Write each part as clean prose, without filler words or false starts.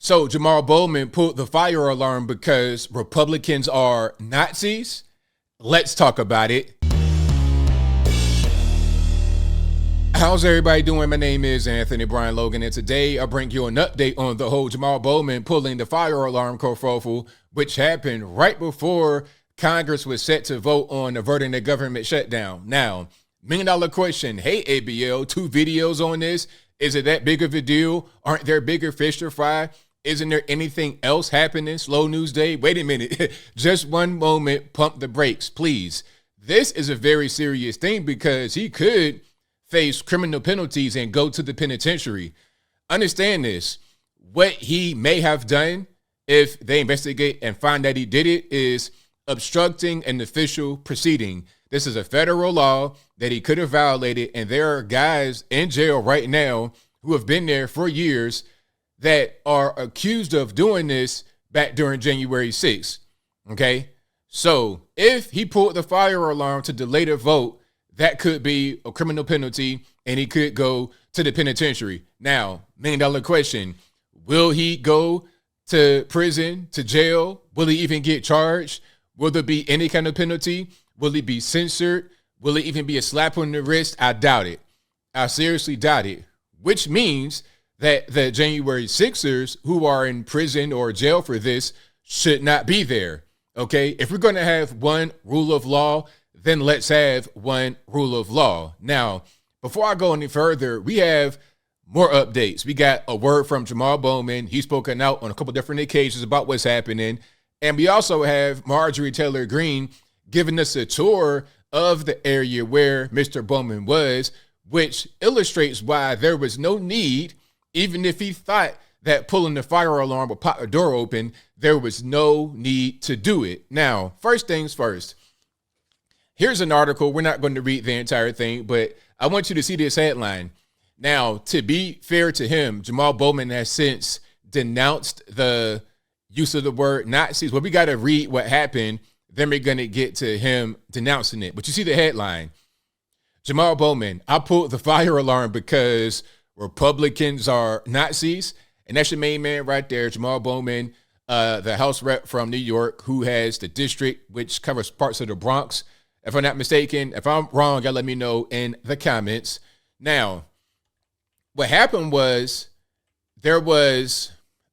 So Jamaal Bowman pulled the fire alarm because Republicans are Nazis? Let's talk about it. How's everybody doing? My name is Anthony Brian Logan, and today I bring you an update on the whole Jamaal Bowman pulling the fire alarm kerfuffle, which happened right before Congress was set to vote on averting the government shutdown. Now, $1 million question. Hey, ABL, 2 videos on this. Is it that big of a deal? Aren't there bigger fish to fry? Isn't there anything else happening? Slow news day? Wait a minute. Just one moment. Pump the brakes, please. This is a very serious thing because he could face criminal penalties and go to the penitentiary. Understand this. What he may have done if they investigate and find that he did it is obstructing an official proceeding. This is a federal law that he could have violated, and there are guys in jail right now who have been there for years that are accused of doing this back during January 6th. Okay? So if he pulled the fire alarm to delay the vote, that could be a criminal penalty, and he could go to the penitentiary. Now, $1 million question. Will he go to prison, to jail? Will he even get charged? Will there be any kind of penalty? Will he be censored? Will it even be a slap on the wrist? I doubt it. I seriously doubt it. Which means that the January 6ers who are in prison or jail for this should not be there. Okay? If we're going to have one rule of law, then let's have one rule of law. Now, before I go any further, we have more updates. We got a word from Jamaal Bowman. He's spoken out on a couple different occasions about what's happening. And we also have Marjorie Taylor Greene giving us a tour of the area where Mr. Bowman was, which illustrates why there was no need, even if he thought that pulling the fire alarm would pop the door open, there was no need to do it. Now, first things first. Here's an article. We're not going to read the entire thing, but I want you to see this headline. Now, to be fair to him, Jamaal Bowman has since denounced the use of the word Nazis. Well, we got to read what happened. Then we're going to get to him denouncing it. But you see the headline. Jamaal Bowman, I pulled the fire alarm because Republicans are Nazis. And that's your main man right there, Jamaal Bowman, the House rep from New York, who has the district which covers parts of the Bronx. If I'm not mistaken, if I'm wrong, y'all let me know in the comments. Now, what happened was there was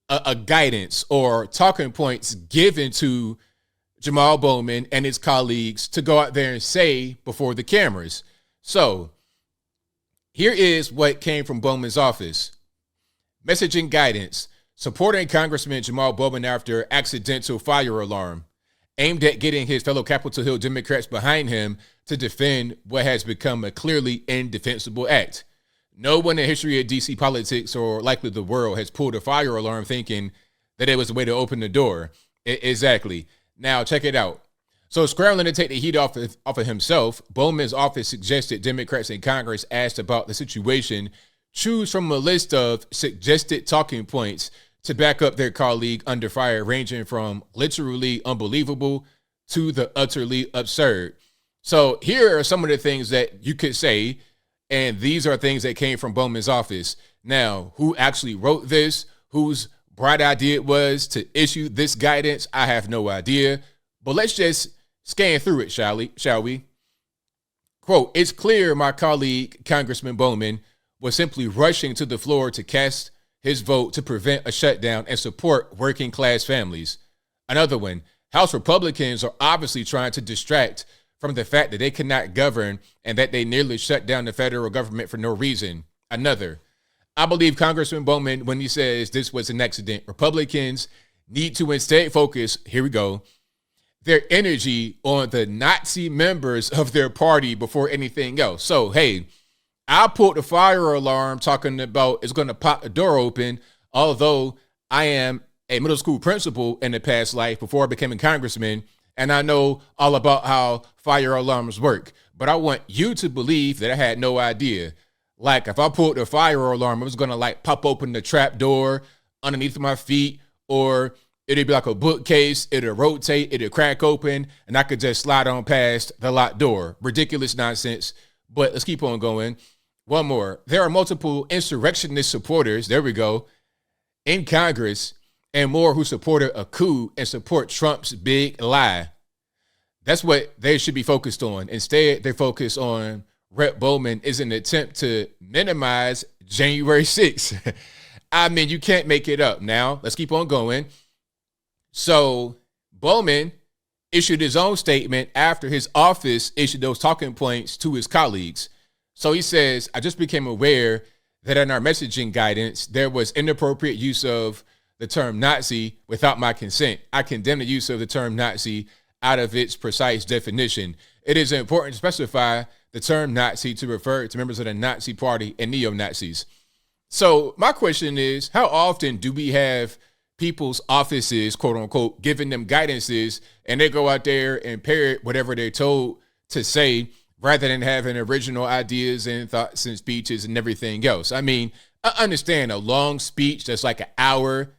a guidance or talking points given to Jamaal Bowman and his colleagues to go out there and say before the cameras. So here is what came from Bowman's office. Messaging guidance, supporting Congressman Jamaal Bowman after accidental fire alarm, aimed at getting his fellow Capitol Hill Democrats behind him to defend what has become a clearly indefensible act. No one in the history of D.C. politics or likely the world has pulled a fire alarm thinking that it was a way to open the door. Exactly. Now, check it out. So scrambling to take the heat off of himself, Bowman's office suggested Democrats in Congress asked about the situation choose from a list of suggested talking points to back up their colleague under fire, ranging from literally unbelievable to the utterly absurd. So here are some of the things that you could say, and these are things that came from Bowman's office. Now, who actually wrote this, whose bright idea it was to issue this guidance, I have no idea. But let's just scan through it, shall we? Quote, it's clear my colleague, Congressman Bowman, was simply rushing to the floor to cast his vote to prevent a shutdown and support working class families. Another one, House Republicans are obviously trying to distract from the fact that they cannot govern and that they nearly shut down the federal government for no reason. Another, I believe Congressman Bowman when he says this was an accident. Republicans need to instead focus, here we go, their energy on the Nazi members of their party before anything else. So, hey, I pulled the fire alarm talking about it's going to pop the door open, although I am a middle school principal in the past life before I became a congressman, and I know all about how fire alarms work. But I want you to believe that I had no idea. Like, if I pulled the fire alarm, it was going to, like, pop open the trap door underneath my feet, or it'd be like a bookcase, it'll rotate, it'll crack open, and I could just slide on past the locked door. Ridiculous nonsense, but let's keep on going. One more. There are multiple insurrectionist supporters, there we go, in Congress and more who supported a coup and support Trump's big lie. That's what they should be focused on. Instead, they focus on Rep. Bowman is an attempt to minimize January 6th. I mean, you can't make it up. Now, let's keep on going. So Bowman issued his own statement after his office issued those talking points to his colleagues. So he says, I just became aware that in our messaging guidance, there was inappropriate use of the term Nazi without my consent. I condemn the use of the term Nazi out of its precise definition. It is important to specify the term Nazi to refer to members of the Nazi Party and neo-Nazis. So my question is, how often do we have people's offices, quote unquote, giving them guidances and they go out there and parrot whatever they're told to say rather than having original ideas and thoughts and speeches and everything else? I mean, I understand a long speech that's like an hour.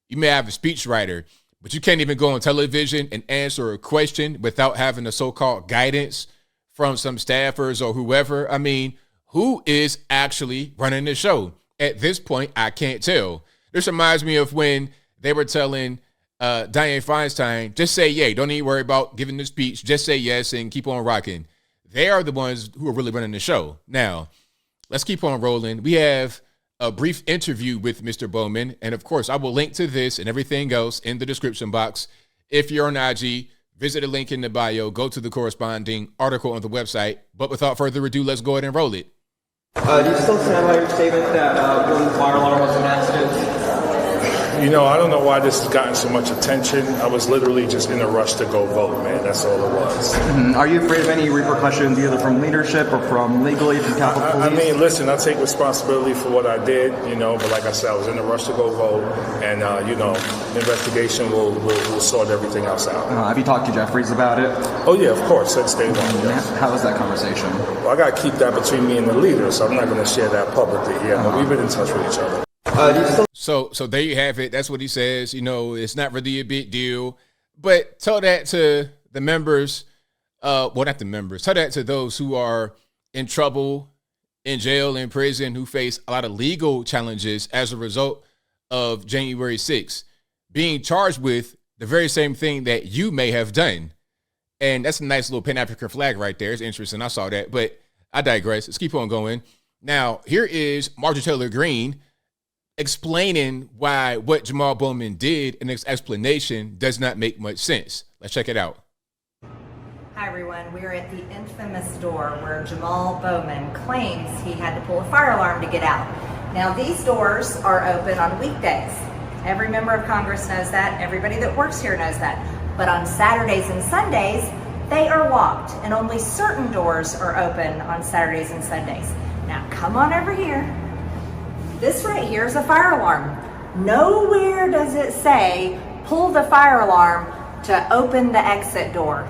You may have a speechwriter, but you can't even go on television and answer a question without having a so-called guidance from some staffers or whoever. I mean, who is actually running the show? At this point, I can't tell. This reminds me of when they were telling Dianne Feinstein, just say yay. Don't even worry about giving the speech. Just say yes and keep on rocking. They are the ones who are really running the show. Now, let's keep on rolling. We have a brief interview with Mr. Bowman. And of course, I will link to this and everything else in the description box. If you're on IG, visit the link in the bio, go to the corresponding article on the website. But without further ado, let's go ahead and roll it. Do you still stand by your statement that when the fire alarm was an accident? You know, I don't know why this has gotten so much attention. I was literally just in a rush to go vote, man. That's all it was. Are you afraid of any repercussions, either from leadership or from legally from Capitol Police? I mean, listen, I take responsibility for what I did, you know, but like I said, I was in a rush to go vote, and, you know, the investigation will sort everything else out. Have you talked to Jeffries about it? Oh, yeah, of course. That's day one. Yes. How was that conversation? Well, I got to keep that between me and the leader, so I'm not going to share that publicly. Yeah, but we've been in touch with each other. So there you have it. That's what he says. You know, it's not really a big deal. But tell that to the members. Well, not the members. Tell that to those who are in trouble, in jail, in prison, who face a lot of legal challenges as a result of January 6th, being charged with the very same thing that you may have done. And that's a nice little Pan-African flag right there. It's interesting. I saw that. But I digress. Let's keep on going. Now, here is Marjorie Taylor Greene explaining why what Jamaal Bowman did in his explanation does not make much sense. Let's check it out. Hi everyone, we're at the infamous door where Jamaal Bowman claims he had to pull a fire alarm to get out. Now these doors are open on weekdays. Every member of Congress knows that, everybody that works here knows that. But on Saturdays and Sundays, they are locked, and only certain doors are open on Saturdays and Sundays. Now come on over here. This right here is a fire alarm. Nowhere does it say, pull the fire alarm to open the exit door.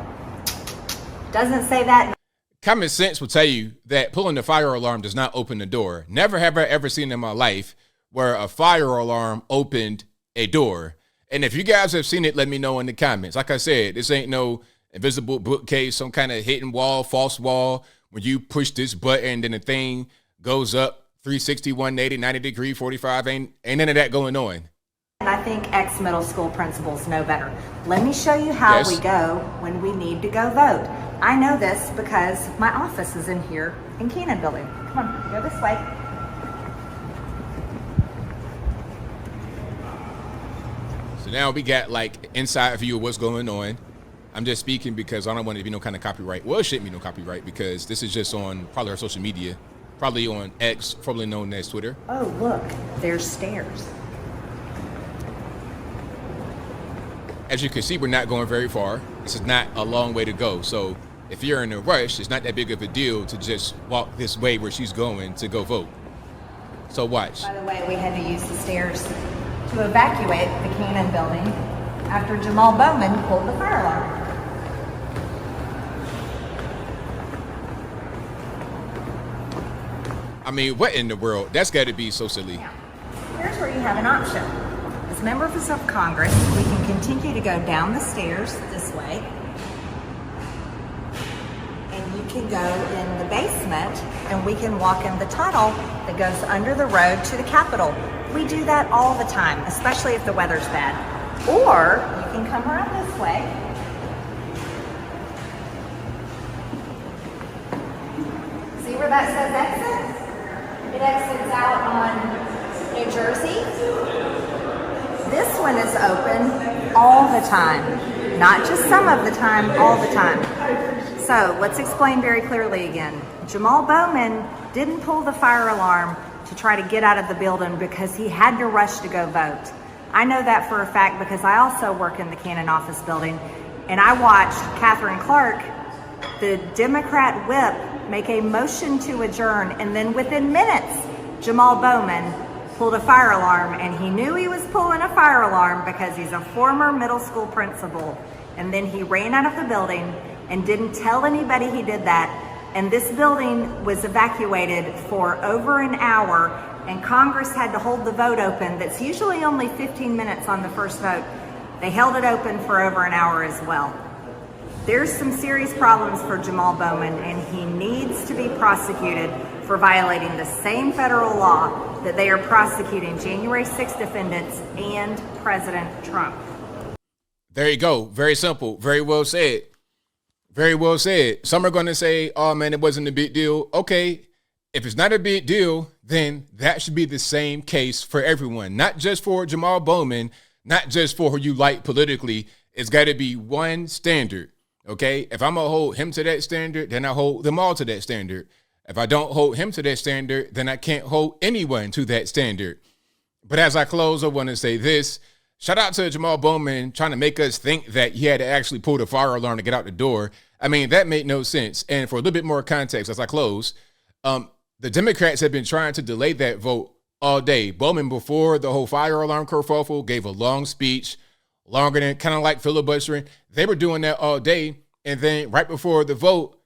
Doesn't say that. Common sense will tell you that pulling the fire alarm does not open the door. Never have I ever seen in my life where a fire alarm opened a door. And if you guys have seen it, let me know in the comments. Like I said, this ain't no invisible bookcase, some kind of hidden wall, false wall. When you push this button, then the thing goes up 360, 180, 90 degree, 45, ain't none of that going on. And I think ex-middle school principals know better. Let me show you how we go when we need to go vote. I know this because my office is in here in Keenan Building. Come on, go this way. So now we got like inside view of what's going on. I'm just speaking because I don't want to be no kind of copyright. Well, it shouldn't be no copyright because this is just on probably our social media. Probably on X, formerly known as Twitter. Oh, look, there's stairs. As you can see, we're not going very far. This is not a long way to go. So if you're in a rush, it's not that big of a deal to just walk this way where she's going to go vote. So watch. By the way, we had to use the stairs to evacuate the Keenan Building after Jamaal Bowman pulled the fire alarm. I mean, what in the world? That's got to be so silly. Now, here's where you have an option. As members of Congress, we can continue to go down the stairs this way. And you can go in the basement and we can walk in the tunnel that goes under the road to the Capitol. We do that all the time, especially if the weather's bad. Or you can come around this way. See where that says exit? It exits out on New Jersey. This one is open all the time. Not just some of the time, all the time. So let's explain very clearly again. Jamaal Bowman didn't pull the fire alarm to try to get out of the building because he had to rush to go vote. I know that for a fact because I also work in the Cannon office building, and I watched Catherine Clark, the Democrat whip, make a motion to adjourn, and then within minutes, Jamaal Bowman pulled a fire alarm, and he knew he was pulling a fire alarm because he's a former middle school principal. And then he ran out of the building and didn't tell anybody he did that. And this building was evacuated for over an hour, and Congress had to hold the vote open. That's usually only 15 minutes on the first vote. They held it open for over an hour as well. There's some serious problems for Jamaal Bowman, and he needs to be prosecuted for violating the same federal law that they are prosecuting January 6th defendants and President Trump. There you go. Very simple. Very well said. Very well said. Some are going to say, oh, man, it wasn't a big deal. Okay, if it's not a big deal, then that should be the same case for everyone, not just for Jamaal Bowman, not just for who you like politically. It's got to be one standard, okay? If I'm going to hold him to that standard, then I hold them all to that standard. If I don't hold him to that standard, then I can't hold anyone to that standard. But as I close, I want to say this. Shout out to Jamaal Bowman trying to make us think that he had to actually pull the fire alarm to get out the door. I mean, that made no sense. And for a little bit more context, as I close, the Democrats have been trying to delay that vote all day. Bowman, before the whole fire alarm kerfuffle, gave a long speech, longer than kind of like filibustering. They were doing that all day. And then right before the vote,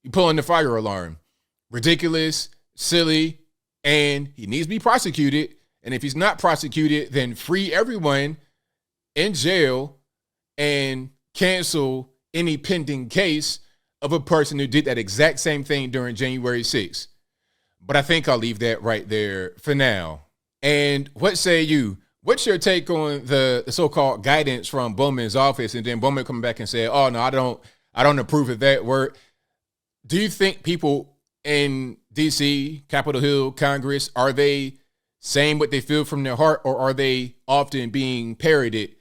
you pull in the fire alarm. Ridiculous, silly, and he needs to be prosecuted. And if he's not prosecuted, then free everyone in jail and cancel any pending case of a person who did that exact same thing during January 6th. But I think I'll leave that right there for now. And what say you? What's your take on the so-called guidance from Bowman's office? And then Bowman coming back and say, oh, no, I don't approve of that word. Do you think people in D.C., Capitol Hill, Congress, are they saying what they feel from their heart, or are they often being parroted,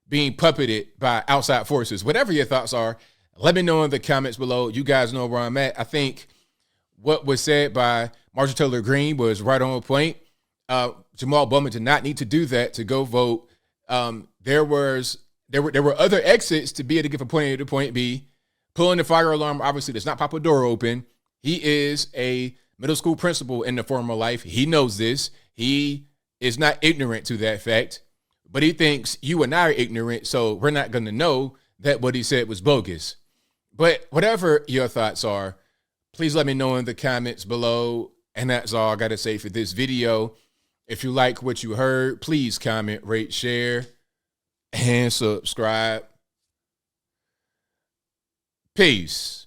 being puppeted by outside forces? Whatever your thoughts are, let me know in the comments below. You guys know where I'm at. I think what was said by Marjorie Taylor Greene was right on point. Jamaal Bowman did not need to do that to go vote. There were other exits to be able to get from point A to point B. Pulling the fire alarm obviously does not pop a door open. He is a middle school principal in the former life. He knows this. He is not ignorant to that fact, but he thinks you and I are ignorant, so we're not going to know that what he said was bogus. But whatever your thoughts are, please let me know in the comments below. And that's all I got to say for this video. If you like what you heard, please comment, rate, share, and subscribe. Peace.